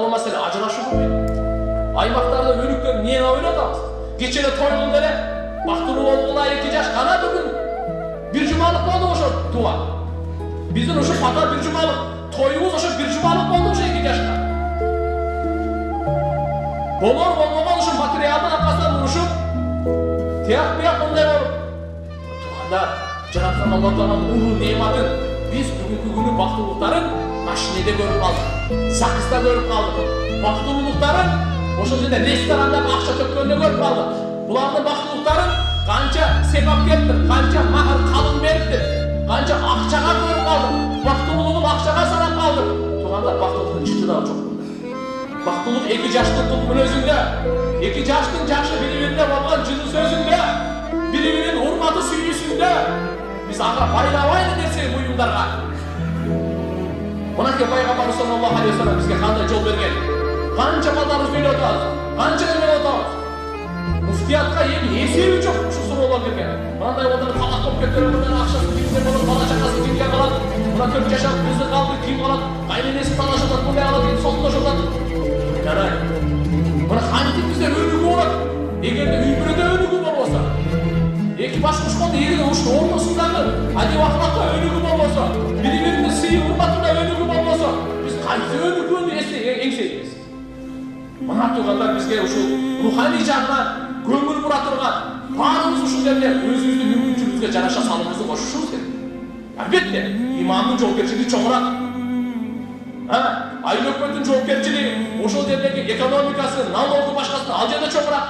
Бактылуу маселе ажырашуу болбойт. Аймактарда өнүктөр эмне ойлотабыз? Кечээ тойлондо эле бактылуу болгула 2 жаш гана бүгүн бир жумалык болду ошо туа. Биздин ошо пата бир жумалык тоюбуз ошо бир жумалык болду ошо 2 жашка. Болор болмогон ушул материалдын аркасынан урушуп, тияк бияк мындай болуп. Туганда жараткан Алла Тааланын улуу неаматын биз бүгүнкү күнү бактылуулуктарын машинеде көрүп калдык, закызда көрүп калдык. Бактылуулуктарын ошол жерде ресторандагы акча төккөндө көрүп калдык. Булардын бактылуулуктарын канча себапкердир, канча махар калың бериптир, канча акчага көрүп калдык. Бактылуулугун акчага санап калдык. Туганда бактылуулуктун чыты дагы жок. Бактылуулук 2 жаштын туп мүнөзүндө, 2 жаштын жакшы бири-бирине болгон жылы сөзүндө, бири-биринин урматы сүйүүсүндө. Биз ага байлабайлы нерсе буюмдарга. Мынакей пайгамбар саллаллаху алейхи вассалам бизге кандай жол берген? Канча балдарыбызды үйлөтөбүз, канча неме отабыз? Муфтиятка эми эсеби жок ушул суроолор келген. Мындай болду талак болуп кеткен, мындай акчасы кимде болот, бала чакасы кимге калат? Мына 4 жашар кызы калды, ким калат? Кайненеси талашып атат, мындай алат, сотулашып атат. Жарай. Мына кантип бизде өнүгүү болот? Эгерде үй бүлөдө өнүгүү болбосо, эки баш кушкондо эгерде ушул ортосундагы адеп акылакка өнүгүү болбосо, бири-биринин сый урматында өнүгүү болбосо, биз кайсы өнүгүүнү эңсейбиз? Мына туугандар бизге ушул руханий жагынан көңүл бура турган, баарыбыз ушул жерде өзүбүздүн мүмкүнчүлүгүбүзгө жараша салымыбызды кошушубуз керек. Албетте, имамдын жоопкерчилиги чоңураак. Айыл өкмөттүн жоопкерчилиги, ошол жердеги экономикасы, налогу башкасы ал жерде чоңураак.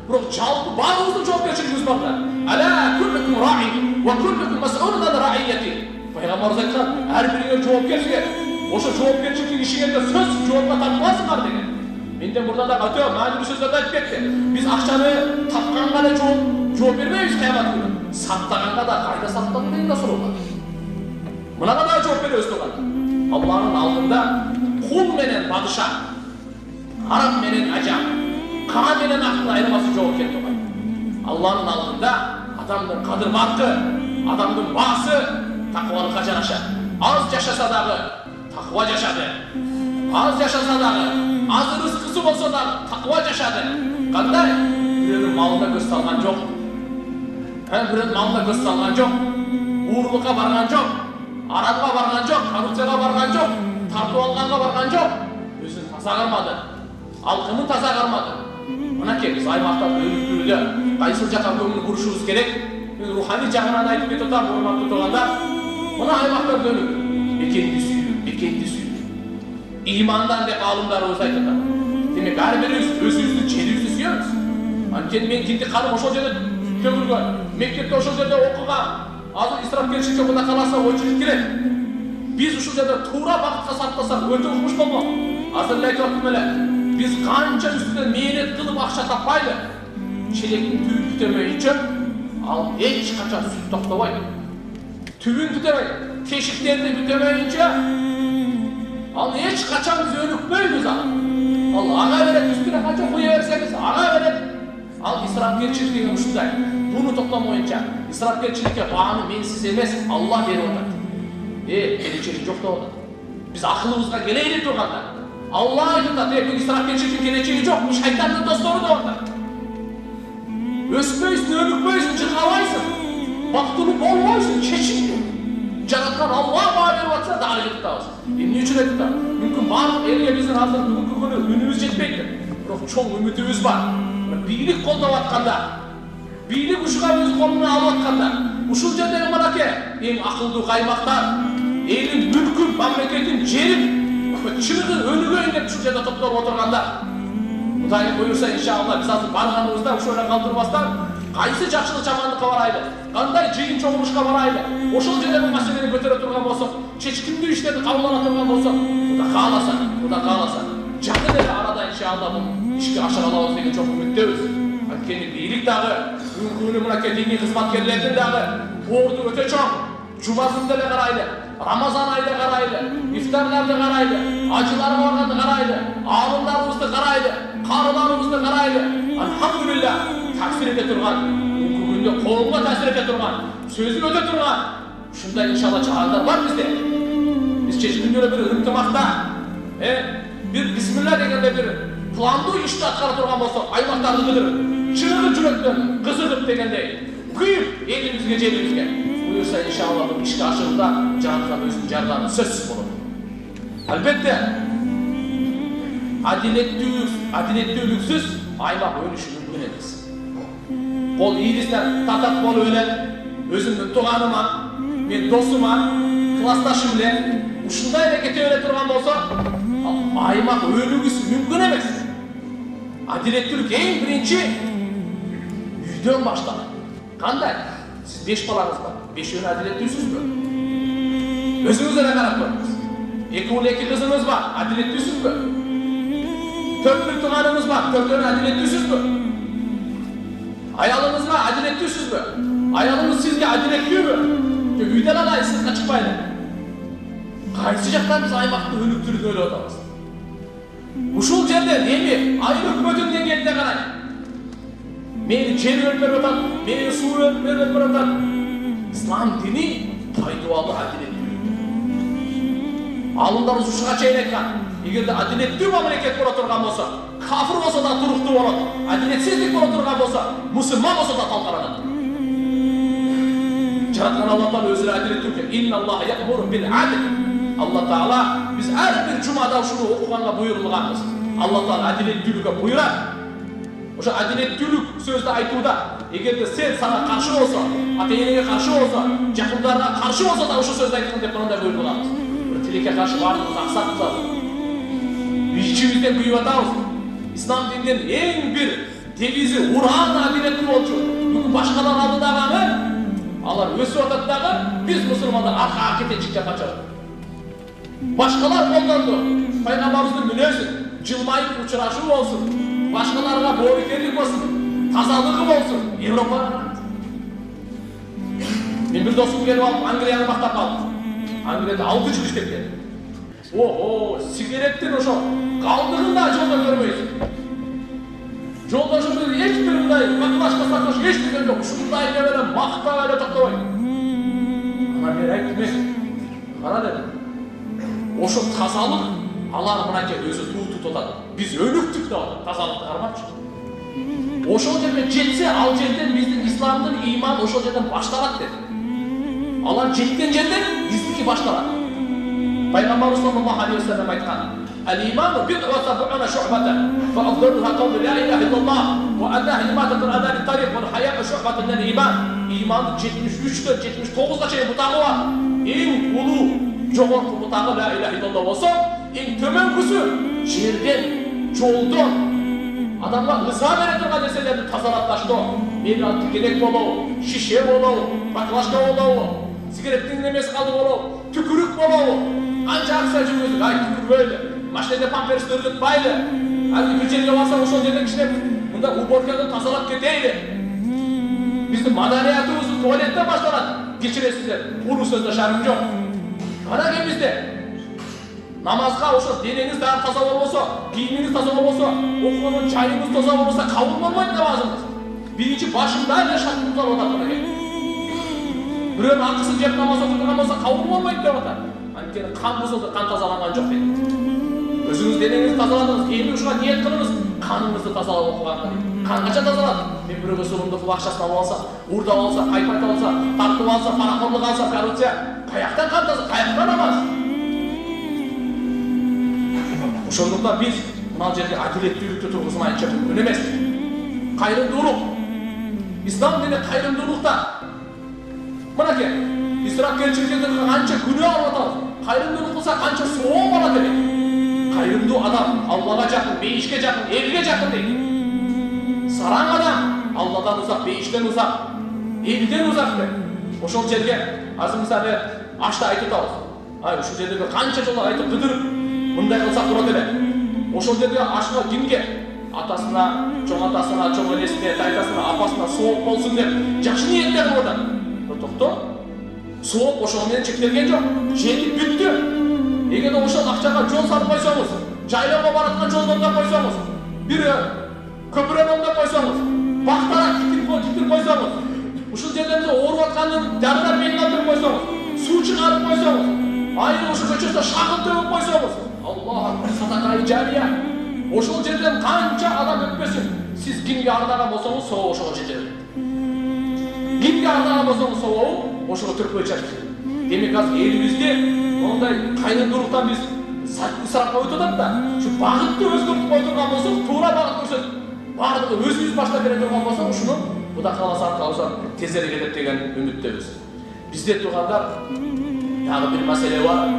Бирок жалпы баарыбыздын жоопкерчилигибиз бар да. Ала куллукум раи ва куллукум мас'улун ан раияти. Пайгамбарыбыз айткан, ар бириңер жоопкерсиңер. Ошо жоопкерчилик ишиңерде сөз жоопко тартыласыңар деген. Менден мурда да өтө маанилүү сөздөрдү айтып кетти. Биз акчаны тапканга эле жооп бербейбиз кыямат күнү. Сактаганга да кайда сактадың деген да суроо бар. Мынага да жооп беребиз туугандар. Алланын алдында кул менен падыша, араб менен ажам, кара менен актын айырмасы жок экен тууган. Алланын алдында адамдын кадыр-баркы, адамдын баасы таквалыкка жараша. Аз жашаса дагы таква жашады. Аз жашаса дагы, аз рызкысы болсо дагы таква жашады. Кандай? Бирөөнүн малына көз салган жок. Бирөөнүн малына көз салган жок. Уурлукка барган жок. Аранга барган жок, коррупцияга барган жок, тартып алганга барган жок. Өзүн таза кармады. Алкымын таза кармады. Мынакей биз аймакта өнүктүүгө кайсыл жака көңүл бурушубуз керек? Мен руханий жагынан айтып кетип атам, урматтуу туугандар. Мына аймактарда өнүктү. Бекенди сүйүү. Имандан деп алымдарыбыз айтат. Демек ар бирибиз өзүбүздүн жерибизди сүйөбүз. Анткени мен кинти каным ошол жерде төгүлгөн, мектепте ошол жерде окуган. Азыр исрапкерчиликке кудай кааласа очередь келет. Биз ушул жерде туура багытка сарптасак өтө укмуш болмок. Азыр эле айтып аттым эле. Биз канча үстүнөн мээнет кылып акча таппайлы. Челектин түбүн бүтөмөйүнчө ал эч качан сүт токтобойт. Түбүн бүтөбөйт, тешиктерди бүтөмөйүнчө ал эч качан биз өнүкпөйбүз ага. Ал ага берет, үстүнө канча куя берсеңиз ага берет. Ал исрапкерчилик деген ушундай. Буну токтомоюнча, исрапкерчиликке бааны мен сиз эмес, Алла берип атат. Келечеги жок деп атат. Биз акылыбызга келейли турганда. Алла айтып атат, бул исрапкерчиликтин келечеги жок, бул шайтандын достору деп атат. Өспөйсүң, өнүкпөйсүң, чыркабайсың. Бактылуу болбойсуң, чечиң. Жараткан Алла баа берип атса дагы айтабыз. Эмне үчүн айтып атам? Мүмкүн баардык элге биздин азыр бүгүнкү күнү үнүбүз жетпейт. Бирок чоң үмүтүбүз бар. Бийлик колдоп атканда, бийлик ушуга өз колуна алып атканда, ушул жердеги мынакей эң акылдуу аймактар, элин мүлкүн, мамлекеттин жерин чыныгы өнүгөйүн деп ушул жерде топтолуп отурганда, Кудайым буюрса иншалла биз азыр барганыбызда ушул эле калтырбастан кайсы жакшылык жамандыкка барайлы, кандай жыйын чогулушка барайлы, ошол жердеги маселени көтөрө турган болсок, чечкиндүү иштерди кабылдана турган болсок, Кудай кааласа, жакын эле арада иншалла бул ишке ашыра алабыз деген чоң үмүттөбүз. Анткени бийлик дагы, бүгүнкү мынакей диний кызматкерлердин дагы борду өтө чоң. Жума күндө эле карайлы, Рамазан айында карайлы, ифтарларды карайлы, ажыларга барганды карайлы, аалымдарыбызды карайлы, карыларыбызды карайлы. Алхамдулилlah, таасир эте турган, бүгүнкү күндө коомго таасир эте турган, сөзү өтө турган. Ушундай иншалла чагандар бар бизде. Биз чечкиндүү бир ынтымакта, бир бисмилла деген дегенде бир пландуу ишти аткара турган болсо, аймактарды кыдырып, чыгып жүрөктөн кызыгып дегендей, күйүп элибизге, жерибизге буюрса иншалла бул ишке ашырда Жараткан өзүнүн жардамы сөзсүз болот. Албетте, адилеттүүлүксүз аймак өнүшү мүмкүн эмес. Кол ийдистен татат болуп эле өзүмдүн тууганыма, мен досума, классташым эле ушундай эле кете бере турган болсо, аймак өнүгүшү мүмкүн эмес. Адилеттүүлүк эң биринчи үйдөн башталат. Кандай? Сиз 5 балаңыз бар. 5-өөнү адилеттүүсүзбү? Өзүңүз эле карап көрүңүз. 2 уул 2 кызыңыз бар. Адилеттүүсүзбү? 4 тууганыңыз бар. 4-өөнү адилеттүүсүзбү? Аялыңыз бар. Адилеттүүсүзбү? Аялыңыз сизге адилеттүүбү? Үйдөн алай, сыртка чыкпайлы. Кайсы жактан биз аймакты өнүктүрүүнү ойлоп атабыз? Ушул жерде эми айыл өкмөтүнүн деңгээлинде карайт. Мени жер берип атат, мени суу берип атат. Ислам дини пайдалуу адилеттүүлүк. Алымдарыбыз ушуга чейин айткан, эгерде адилеттүү мамлекет боло турган болсо, кафыр болсо да туруктуу болот. Адилетсиздик боло турган болсо, мусулман болсо да талкаланат. Жараткан Аллах Таала өзү адилеттүү. Инналлаха я'муру бил адл. Аллах Таала биз ар бир жумада ушуну окуганга буйрулганбыз. Аллах Таала адилеттүүлүккө буйрат. Ошо адилеттүүлүк сөздү айтууда, эгерде сен сага каршы болсо, ата-энеңе каршы болсо, жакындарга каршы болсо да ошо сөздү айткын деп мындай буйрулганбыз. Бир тилекке каршы бардыгыбыз аксап калабыз. Ичибизден күйүп атабыз. Ислам дининин эң бир девизи уран адилеттүү болчу. Бүгүн башкалар алдындагы алар өсүп атат дагы, биз мусулмандар аркага кетечикке качабыз. Башкалар колдонду. Пайгамбарыбыздын мүнөзү жылмайып учурашуу болсун. Башкаларга боорукерлик болсун, тазалыгы болсун. Европага карайт. Мен бир досум келип алып Англияны мактап калды. Англияда 6 жыл иштеп келди. Сигареттин ошо калдыгын да жолдо көрбөйсүң. Жолдошум менен эч бир мындай баклашка сатыш эч бир жок. Ушундай эле менен мактап эле токтобойт. Ана мен айттым, кара дедим. Ошо тазалык алар мынакей өзү туутуп атат. Биз өнүктүк деп атат, тазалыкты кармапчы. Ошол жерге жетсе, ал жерден биздин исламдын ыйман ошол жерден башталат деди. Алар жеткен жерден биздики башталат. Пайгамбарыбыз саллаллаху алейхи ва саллям айткан: "Ал-иману бид'у саб'уна шу'батан, fa afdaluha qawlu la ilaha illallah wa annaha imatatu al-adhan at-tariq wa al-haya'u shu'batun min al-iman." İmanın 73'tön 79'a çeyin butağı var. En ulu жогорку бутагы ла ilaha illallah болсо, эң төмөнкүсү жерден, жолдон адамга ыза бере турган нерселерди тазалап таштоо. Мебелат тикенек болобу, шише болобу, баклажка болобу, сигареттин немеси калды болобу, түкүрүк болобу. Канча акча жумуз, ай түкүрбөйлү. Машинеде памперсти ыргытпайлы. Албетте бир жерге барсаң ошол жерден кичине мында уборкадан тазалап кетейли. Биздин маданиятыбызды туалеттен башталат. Кечиресиздер, улуу сөздө шарым жок. Кана bizde namazga ошо денеңиз дагы таза болбосо, кийимиңиз таза болбосо, окуган чайыңыз таза болбосо кабыл болбойт намазыңыз. Биринчи башында эле шарт бузулуп атат мынакей. Бирөөнүн акысын жеп намаз окуп турган болсо кабыл болбойт деп атат. Анткени кан бузулду, кан тазаланган жок дейт. Өзүңүз денеңизди тазаладыңыз, эми ушуга ниет кылыңыз, каныңызды тазалап окуганга дейт. Кан кача тазалат? Мен бирөөгө сулумду кул акчасын алып алса, урдап алса, кайпайтып алса, тартып алса, паракорлук алса, коррупция, каяктан кан таза, каяктан намаз? Ошондуктан биз мына жерге адилеттүүлүктү тургузмайынча мүмкүн эмес. Кайрымдуулук. Ислам дини кайрымдуулукта. Мынакей, исрапкерчиликке канча күнөө алып атабыз. Кайрымдуулук кылса канча соо болот эле. Кайрымдуу адам Аллага жакын, бейишке жакын, элге жакын дейт. Сараң адам Алладан узак, бейиштен узак, элден узак дейт. Ошол жерге азыр мисалы ашта айтып атабыз. Ай, ушул жерде канча жолу айтып кыдырып мындай кылсак болот эле. Ошол жерде ашка кимге? Атасына, чоң энесине, тайтасына, апасына сооп болсун деп жакшы ниеттер кылып атат. Токто. Сооп ошол менен чектелген жок. Жетип бүттү. Эгерде ошол акчага жол салып койсоңуз, жайлоого бараткан жолдон да койсоңуз, бир көпүрөнөн да койсоңуз, бактара китип койсоңуз, ушул жерден ооруп аткандын жагынан белги алдырып койсоңуз, суу чыгарып койсоңуз, айыл ушул көчөсүндө шакыл төгүп койсоңуз, Аллах акбар, садакай жария. ошол жерден канча адам өтпөсүн, сиз кимге ардаган болсоңуз соо ошого жете берет. Кимге ардаган болсоңуз соо ошого түрпөй чачат. Демек азыр элибизде мондай кайнандуулуктан биз ысырапка өтүп атат да, ушу багытты өзгөртүп кой турган болсок, туура багыт көрсөтүп, бардыгы өзүбүз баштап бере турган болсок, ушуну Кудай кааласа аркабыздан тезирээк кетет деген үмүттөбүз. Бизде туугандар дагы бир маселе бар.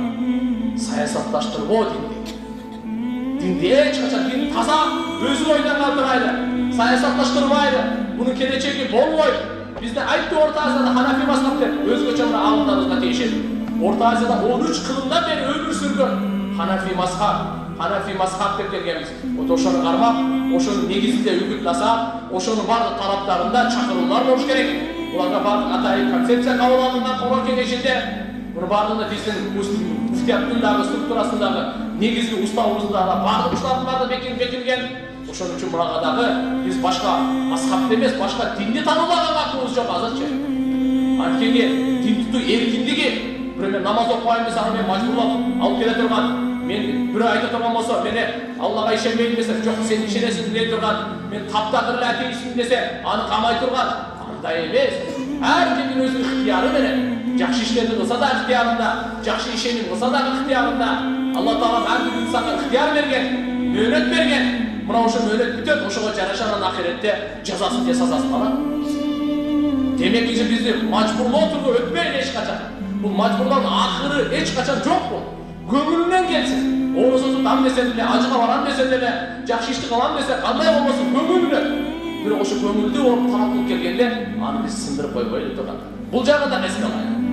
Саясатташтырбоо динди. Динди эч качан дин таза өзү ойдон калтырбайды. Саясатташтырбайды. Мунун келечеги болбойт. Бизде айтты Орта Азияда Ханафи мазхаб деп өзгөчө мына алымдарыбызга тийишет. Орта Азияда 13 кылымдан бери өмүр сүргөн Ханафи мазхаб деп келгенбиз. Ошону кармап, ошонун негизинде үгүт насаап, ошонун бардык талаптарында чакыруулар болуш керек. Буларга бардык атайын концепция кабыл алынган Корон кеңешинде. Муну бардыгында биздин муфтияттын дагы структурасындагы негизги уставыбызда бардык ушулардын бекитилген. Ошон үчүн мурага дагы биз башка мазхабты эмес, башка динди тануулаган акыбыз жок азырчы. Анткени дин тутуу эркиндиги, бирөө намаз окубайм десе, аны мен мажбурлап алып келе турган. Мен бирөө айта турган болсо, мени Аллага ишенбейм десе, жок сен ишенесиң дей турган. Мен таптакыр атеистмин десе, аны камай турган. Андай эмес. Ар кимдин өзүнүн ыктыяры менен жакшы иштерди кылса да ыктыярында, жакшы ишеним кылса да ыктыярында. Алла Таала ар бир инсанга ыктыяр берген, мөөнөт берген. Мына ошо мөөнөт бүтөт, ошого жараша анан ахиретте жазасын же сазасын алат. Демек бизди мажбурлоо тургу өтпөйт эч качан. Бул мажбурлоонун акыры эч качан жок бул. Көңүлүнөн келсин. Оозу тутам десе деле, ажыга барам десе деле, жакшы ишти кылам десе, кандай болбосун көңүлүнөн. Бирок ошо көңүлдүү болуп талап кылып келгенде, аны биз сындырып койбойлу турган. Бул жагы да эске алайлы.